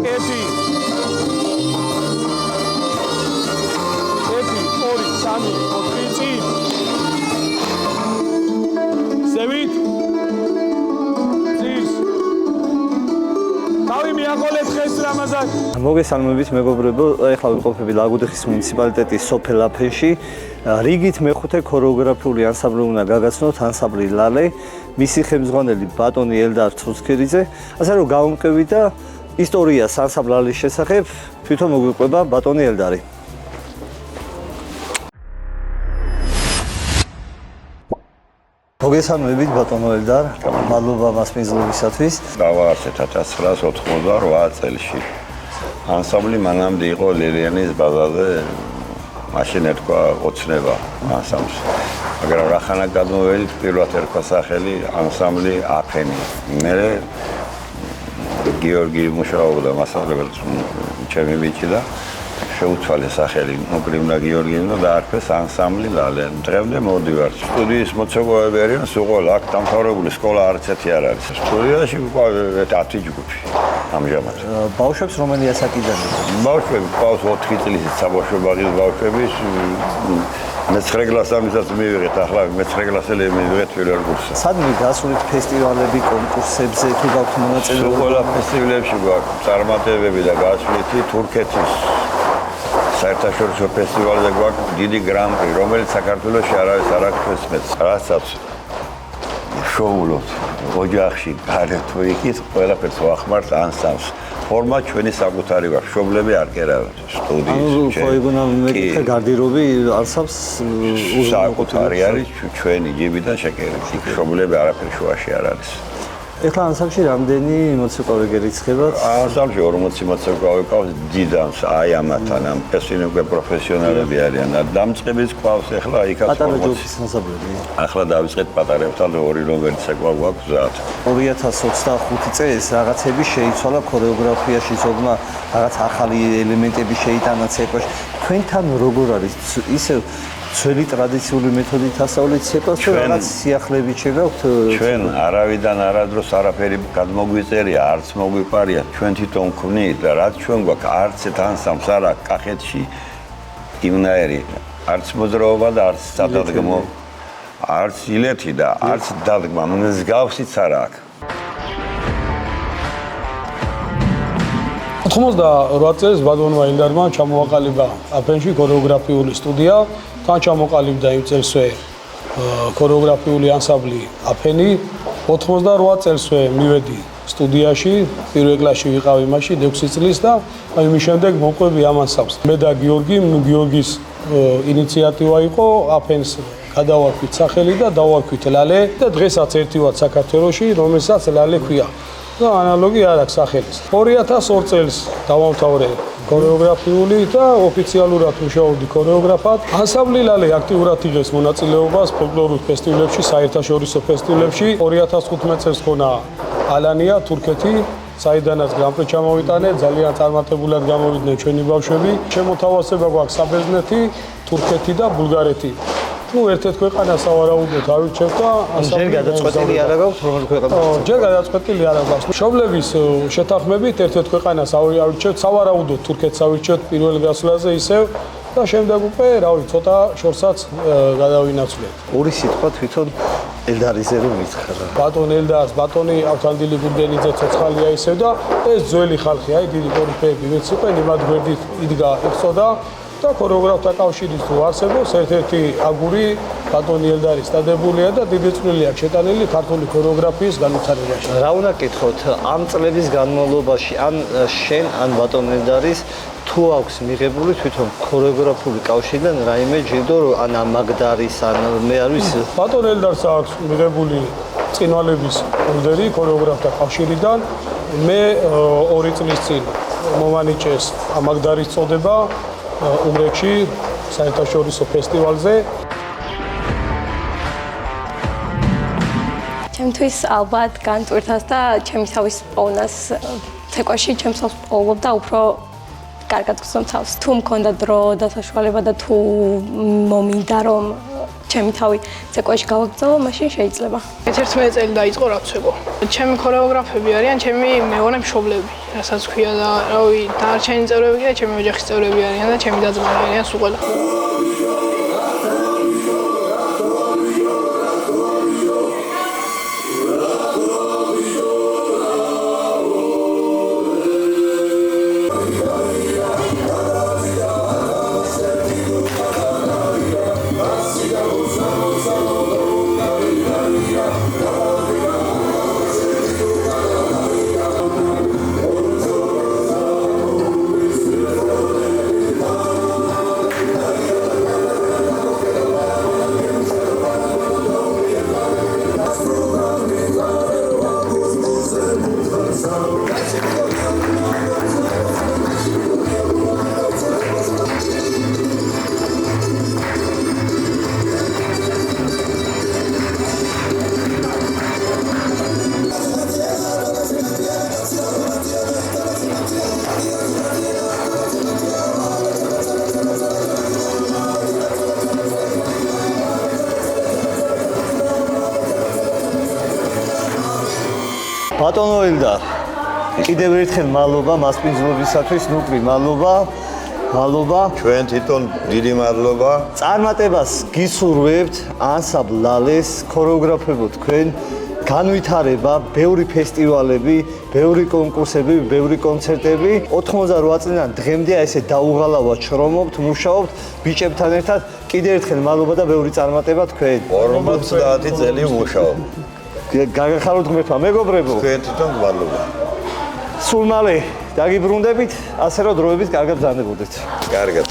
ერთი 2 3 4 წინ სევით წის თავი მიაღოლეთ ხეს რამაზან მოგესალმებით მეგობრებო, ეხლა ვიმყოფები ლაგოდეხის მუნიციპალიტეტის სოფელ აფენში. რიგით მეხუთე ქორეოგრაფიული ანსამბლი უნდა გაგაცნოთ, ანსამბლი ლალე, მისი ხელმძღვანელი ბატონი ელდარ ცუცქერიძე, ასე რომ გავუმყევი და ისტორიას ანსამბლ ლალის შესახებ თვითონ მოგვიყვება ბატონი ელდარი. მოგესალმებით ბატონო ელდარ, მადლობა მასპინძლობისათვის. დავაარსეთ 1988 წელს. ანსამბლი მანამდე იყო ლელიანის ბაზაზე, მაშინ ერქვა ოცნება ანსამბლს. მაგრამ რახანაკ გადმოვედით, პირველად ერქვა სახელი ანსამბლი აფენი. მე გიორგი მუშაობდა მასწავლებლად, ჩემი ბიჭი და შეუცვალე სახელი მოკრივნა გიორგიმ და დაარქვეს ანსამბლი ლალე. დღემდე მოდივარ. სტუდიის მოცეკვავეები არიან, სულ აქ დამთავრებული სკოლა არც ერთი არ არის. სტუდიაში უკვე 10 ჯგუფი. ამჟამად. ბავშვებს რომელი ასაკიდან? ბავშვები ყავს 4 წლის საბავშვო ბაღის ბავშვები. მე-9 კლასამდესაც მივიღეთ, ახლა მე-9 კლასელი მივიღეთ პირველ კურსზე. სადმე გასულით ფესტივალები, კონკურსებზე თუ გაქვთ მონაწილეობა? ყველა ფესტივალებში გვაქვს წარმატებები და გასვლითი თურქეთის საერთაშორისო ფესტივალზე გვაქვს დიდი გრან-პრი, რომელიც საქართველოში არ არის არაფერს მეც. რასაც შოულობთ ოჯახში, გარეთ თუ იქით, ყველაფერს ვახმართ ანსამბლს. ფორმა ჩვენი საკუთარი გვაქვს, მშობლები არ კერავთ სტუდიის. ხო, ეგონა მეკითხე გარდირობი ანსამბლს საკუთარი არის ჩვენი ჯიბიდან შეკერებს. იქ მშობლები არაფერ შუაში არ არის. ეხლა ანსამბლში რამდენი მოცეკვავე გერიცხებათ? ანსამბლში 40 მოცეკვავე ყავს დიდანს, აი ამათთან, ამ პერსონები უკვე პროფესიონალები არიან და დამწყებიც ყავს ეხლა იქაც 40. პატარა ჯგუფის ანსამბლები. ახლა დავიწყეთ პატარებთან 2 რომელი ცეკვა გვაქვს გზად. 2025 წელს რაღაცები შეიცვალა ქორეოგრაფიაში, ზოგმა რაღაც ახალი ელემენტები შეიტანა ცეკვაში. თქვენთან როგორ არის? ისევ ძველი ტრადიციული მეთოდით ასწავლეთ ცეკვას თუ რაღაც სიახლეებით შეგაქვთ? ჩვენ არავიდან არადროს არაფერი გადმოგვიწერია, არც მოგვიპარია, ჩვენ თვითონ ვქმნით და რაც ჩვენ გვაქვს, არც ერთ ანსამბლს არ აქვს კახეთში იმნაირი, არც მოძრაობა და არც სადადგმო, არც ილეთი და არც დადგმა, მსგავსიც არ აქვს. 88 წელს ბატონმა ელდარმა ჩამოაყალიბა აფენში ქორეოგრაფიული სტუდია. თან ჩამოყალიბდა იმ წელსვე ქორეოგრაფიული ანსამბლი აფენი. 88 წელსვე მივედი სტუდიაში, პირველ კლასში ვიყავი მაშინ 6 წლის და იმის შემდეგ მოყვები ამ ანსამბლს. მე და გიორგი, გიორგის ინიციატივა იყო აფენს გადავარქვით სახელი და დავარქვით ლალე და დღესაც ერთი ვართ საქართველოში, რომელსაც ლალე ქვია. და ანალოგი არ აქვს სახელის. 2002 წელს დავამთავრე ქორეოგრაფიული და ოფიციალურად მუშაობდი ქორეოგრაფად. ანსამბლი ლალე აქტიურად იღებს მონაწილეობას ფოლკლორულ ფესტივალებში, საერთაშორისო ფესტივალებში. 2015 წელს ხონა ალანია, თურქეთი, საიდანაც გრან-პრი ჩამოვიტანე, ძალიან წარმატებულად გამოვიდნენ ჩვენი ბავშვები. შემოთავაზება გვაქვს საბერძნეთი, თურქეთი და ბულგარეთი. ერთ-ერთ ქვეყანას ავარაუდოთ ავირჩევთ და ჯერ გადაწყვეტილი არა გაქვთ რომელ ქვეყანაში? ჯერ გადაწყვეტილი არა გაქვს. მშობლების შეთანხმებით ერთ-ერთ ქვეყანას ავირჩევთ, სავარაუდოდ თურქეთს ავირჩევთ პირველ გასვლაზე ისევ და შემდეგ უკვე, რავი, ცოტა შორსაც გადავინაცვლეთ. ორი სიტყვა თვითონ ელდარიზე რომ მითხრა. ბატონ ელდარს, ბატონი ავთანდილი გურგენიძე ცოცხალია ისევ და ეს ძველი ხალხი, აი დიდი კორიფეები მეც იყვნენ, იმად გვერდით იდგა ეხწოდა და ქორეოგრაფთა კავშირის თუ არსებობს ერთ-ერთი აგური ბატონი ელდარის დადებულია და დიდი წვლილი აქვს შეტანილი ქართული ქორეოგრაფიის განვითარებაში. რა უნდა გკითხოთ ამ წლების განმავლობაში, ან შენ, ან ბატონ ელდარის თუ აქვს მიღებული თვითონ ქორეოგრაფიული კავშირიდან რაიმე ჯილდო, ან მაგდარის, ან მე არ ვიცი. ბატონ ელდარს აქვს მიღებული წინვალების ორდერი ქორეოგრაფთა კავშირიდან. მე 2 წლის წინ მომანიჭეს მაგდარის წოდება უნგრეთში საერთაშორისო ფესტივალზე. ჩემთვის ალბათ განწურთას და ჩემი თავის პოვნას ცეკვაში ჩემს თავს პოულობდა უფრო კარგად გწონს თავს. თუ მქონდა დრო და საშუალება და თუ მომინდა რომ ჩემი თავი ცეკვაში გავაგზავნო, მაშინ შეიძლება. 11 წელი დაიწყო რა ვცეკვო. ჩემი ქორეოგრაფები არიან ჩემი მეოღონე მშობლები, რასაც ქვია და რავი, დანარჩენი წევრები კიდე ჩემი ოჯახის წევრები არიან და ჩემი და-ძმები არიან სულ ყველა. ბატონო ელდა, კიდევ ერთხელ მადლობა მასპინძლობისათვის, ნუკრი მადლობა. ჩვენ თვითონ დიდი მადლობა. წარმატებას გისურვებთ ანსამბლ ლალეს, ქორეოგრაფებო თქვენ, განვითარება, ბევრი ფესტივალები, ბევრი კონკურსები, ბევრი კონცერტები. 88 წლიდან დღემდე ესე დაუღალავად შრომობთ, მუშაობთ ბიჭებთან ერთად. კიდევ ერთხელ მადლობა და ბევრი წარმატება თქვენ. 50 წელი მუშაობ. გაგახაროთ ღმერთმა, მეგობრებო. თქვენ თვითონ მადლობა. სულ მალე დაგიბრუნდებით, ასე რომ დროებით კარგად ბრძანდებოდეთ. კარგად.